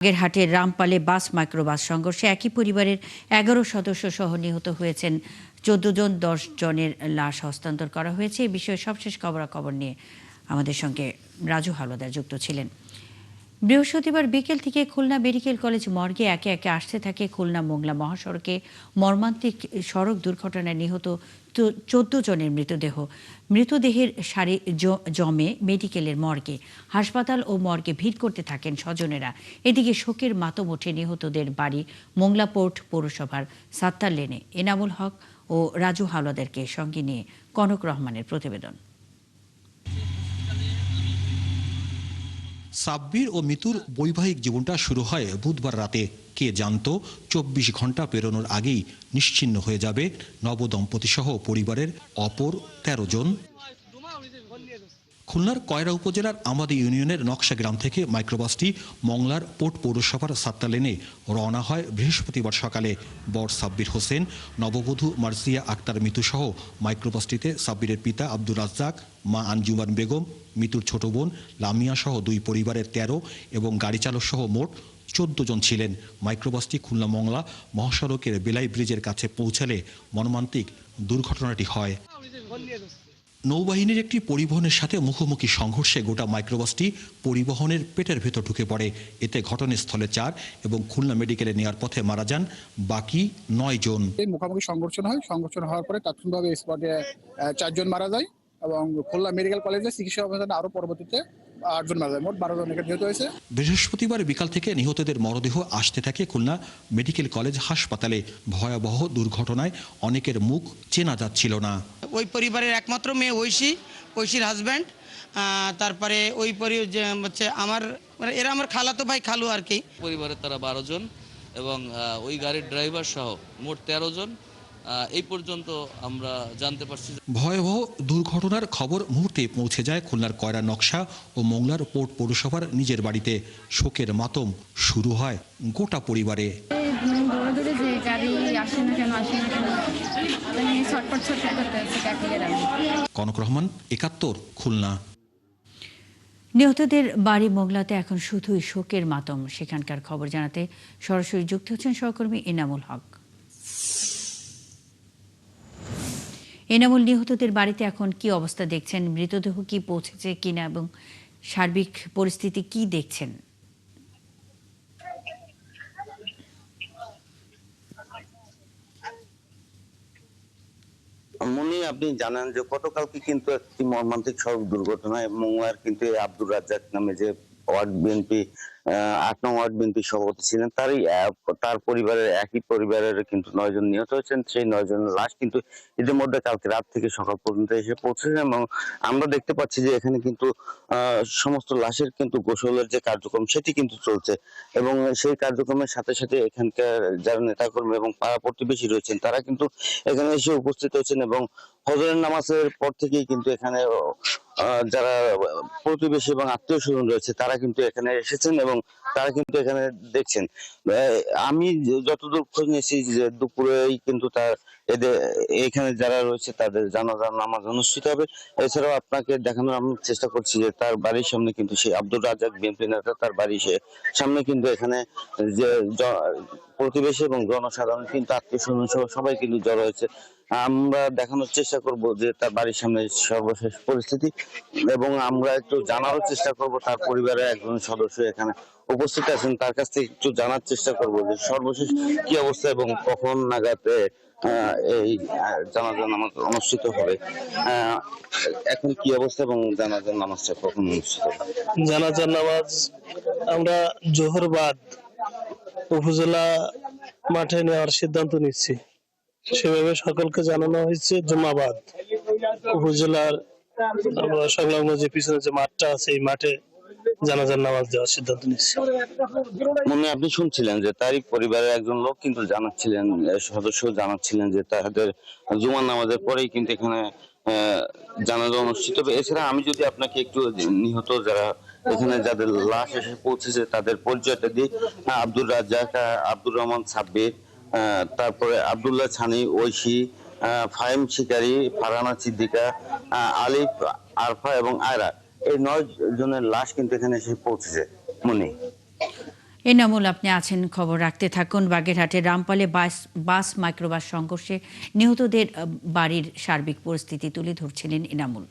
বাগেরহাটের রামপালে বাস মাইক্রোবাস সংঘর্ষে একই পরিবারের ১১ সদস্য সহ নিহত হয়েছেন ১৪ জন। ১০ জনের লাশ হস্তান্তর করা হয়েছে। এই বিষয়ে সবশেষ খবরাখবর নিয়ে আমাদের সঙ্গে রাজু হাওলাদার যুক্ত ছিলেন। বৃহস্পতিবার বিকেল থেকে খুলনা মেডিকেল কলেজ মর্গে একে একে আসতে থাকে খুলনা মোংলা মহাসড়কে মর্মান্তিক সড়ক দুর্ঘটনায় নিহত ১৪ জনের মৃতদেহের সারি জমে মেডিকেলের মর্গে। হাসপাতাল ও মর্গে ভিড় করতে থাকেন স্বজনেরা। এদিকে শোকের মাতম ওঠে নিহতদের বাড়ি মোংলা পোর্ট পৌরসভার সাত্তার লেনে। এনামুল হক ও রাজু হাওলাদারকে সঙ্গে নিয়ে কনক রহমানের প্রতিবেদন। সাব্বির ও মিতুর বৈবাহিক জীবনটা শুরু হয় বুধবার রাতে। কে জানতো ২৪ ঘন্টা পেরোনোর আগেই নিশ্চিহ্ন হয়ে যাবে নবদম্পতি সহ পরিবারের অপর ১৩ জন। খুলনার কয়রা উপজেলার আমাদি ইউনিয়নের নকশা গ্রাম থেকে মাইক্রোবাসটি মংলার পোর্ট পৌরসভার সাত্তার লেনে রওনা হয় বৃহস্পতিবার সকালে। বর সাব্বির হোসেন, নববধূ মার্জিয়া আক্তার মিতু সহ মাইক্রোবাসটিতে সাব্বিরের পিতা আব্দুর রাজ্জাক, মা আঞ্জুমান বেগম, মিতুর ছোট বোন লামিয়া সহ দুই পরিবারের ১৩ এবং গাড়ি চালক সহ মোট ১৪ জন ছিলেন। মাইক্রোবাসটি খুলনা মংলা মহাসড়কের বেলাই ব্রিজের কাছে পৌঁছালে মর্মান্তিক দুর্ঘটনাটি হয়। নৌবাহিনীর একটি পরিবহনের সাথে মুখোমুখি সংঘর্ষে গোটা মাইক্রোবাসটি পরিবহনের পেটের ভেতর ঢুকে পড়ে। এতে ঘটনাস্থলে ৪ এবং খুলনা মেডিকেলে নেওয়ার পথে মারা যান বাকি ৯ জন। মুখোমুখি সংঘর্ষণ হয়। সংঘর্ষণ হওয়ার পরে তাৎক্ষণিকভাবে স্পটে ৪ জন মারা যায় এবং খুলনা মেডিকেল কলেজে চিকিৎসা অবস্থানে আরো পরবর্তীতে ৮ জন মারা যায়। মোট ১২ জন নিহত হয়েছে। বৃহস্পতিবার বিকাল থেকে নিহতদের মরদেহ আসতে থাকে খুলনা মেডিকেল কলেজ হাসপাতালে। ভয়াবহ দুর্ঘটনায় অনেকের মুখ চেনা যাচ্ছিল না। ওই পরিবারের একমাত্র মেয়ে ঐশীর হাজব্যান্ড, তারপরে ওই হচ্ছে এরা আমার খালাতো ভাই খালু আর কি। পরিবারের তারা ১২ জন এবং ওই গাড়ির ড্রাইভার সহ মোট ১৩ জন এই পর্যন্ত আমরা জানতে পারছি। ভয়াবহ দুর্ঘটনার খবর মুহূর্তে পৌঁছে যায় খুলনার কয়রা নকশা ও মোংলার পোর্ট পৌরসভার নিজের বাড়িতে। শোকের মাতম শুরু হয় গোটা পরিবারে। কনক রহমান, ৭১, খুলনা। নিহতদের বাড়ি মোংলাতে এখন শুধুই শোকের মাতম। সেখানকার খবর জানাতে সরাসরি যুক্ত হচ্ছেন সহকর্মী এনামুল হক। এনামুল, নিহতদের বাড়িতে এখন কি অবস্থা দেখছেন? মৃতদেহ কি পৌঁছেছে কিনা এবং সার্বিক পরিস্থিতি কি দেখছেন? মনি, আপনি জানেন যে গতকালকে কিন্তু একটি মর্মান্তিক সড়ক দুর্ঘটনায় মোংলার কিন্তু আব্দুর রাজ্জাক নামে যে ওয়ার্ড বিএনপি ৮ নং ওয়ার্ড বিএনপি সভাপতি ছিলেন তার পরিবারের একই পরিবারের কিন্তু ৯ জন নিহত হয়েছেন। সেই ৯ জনের লাশ কিন্তু ইতিমধ্যে কালকে রাত থেকে সকাল পর্যন্ত এসে পৌঁছেছে এবং আমরা দেখতে পাচ্ছি যে এখানে কিন্তু সমস্ত লাশের কিন্তু গোসলের যে কার্যক্রম সেটি কিন্তু চলছে এবং সেই কার্যক্রমের সাথে সাথে এখানকার যারা নেতাকর্মী এবং পাড়া প্রতিবেশী রয়েছেন তারা কিন্তু এখানে এসে উপস্থিত হয়েছেন এবং ফজরের নামাজের পর থেকেই কিন্তু এখানে যারা প্রতিবেশী এবং আত্মীয় স্বজন রয়েছে তারা কিন্তু এখানে এসেছেন এবং তারা কিন্তু এখানে দেখছেন। আমি যতদূর খোঁজ নিয়েছি যে দুপুরেই কিন্তু এদের এখানে যারা রয়েছে তাদের জানাজার নামাজ অনুষ্ঠিত হবে। এছাড়াও আপনাকে দেখানোর আমি চেষ্টা করছি যে তার বাড়ির সামনে কিন্তু সেই আব্দুর রাজ্জাক বিএনপি নেতা তার বাড়ির সামনে কিন্তু এখানে যে প্রতিবেশী এবং জনসাধারণ কিন্তু আত্মীয় স্বজন সহ সবাই কিন্তু জড়ো হয়েছে। আমরা দেখানোর চেষ্টা করব যে তার বাড়ির সামনে সর্বশেষ পরিস্থিতি এবং আমরা একটু জানারও চেষ্টা করব তার পরিবারের একজন সদস্য এখানে উপস্থিত আছেন, তার কাছ থেকে একটু জানার চেষ্টা করব যে সর্বশেষ কি অবস্থা এবং কখন নাগাদ এই জানাজার নামাজ অনুষ্ঠিত হবে। এখন কি অবস্থা এবং জানাজার নামাজটা কখন অনুষ্ঠিত হবে? জানাজার নামাজ আমরা জোহর বাদ উপজেলা মাঠে নেওয়ার সিদ্ধান্ত নিচ্ছি। সেভাবে সকলকে জানানো হয়েছে জুমাবাদ উপজেলার সংলগ্ন যে পিছনে যে মাঠটা আছে এই মাঠে জানাজার নামাজ দেওয়ার সিদ্ধান্ত নিচ্ছে। মনে আপনি শুনছিলেন যে তারই পরিবারের একজন লোক কিন্তু সদস্য জানাচ্ছিলেন যে তাদের জুমার নামাজের পরেই কিন্তু এখানে জানাজা অনুষ্ঠিত হবে। এছাড়া আমি যদি আপনাকে একটু নিহত যারা এখানে যাদের লাশ এসে পৌঁছেছে তাদের পরিচয়টা দিই। আব্দুর রাজ্জাক, আব্দুর রহমান সাব্বির, তারপরে আব্দুল্লাহ ছানি, ঐশী, ফাহিম শিকারী, ফারহানা সিদ্দিকা, আলিফ, আরফা এবং আয়রা, এই ৯ জনের লাশ কিন্তু এখানে এসে পৌঁছেছে। মনি, এনামুল, আপনি আছেন, খবর রাখতে থাকুন। বাগেরহাটের রামপালে বাস মাইক্রোবাস সংঘর্ষে নিহতদের বাড়ির সার্বিক পরিস্থিতি তুলে ধরছিলেন এনামুল।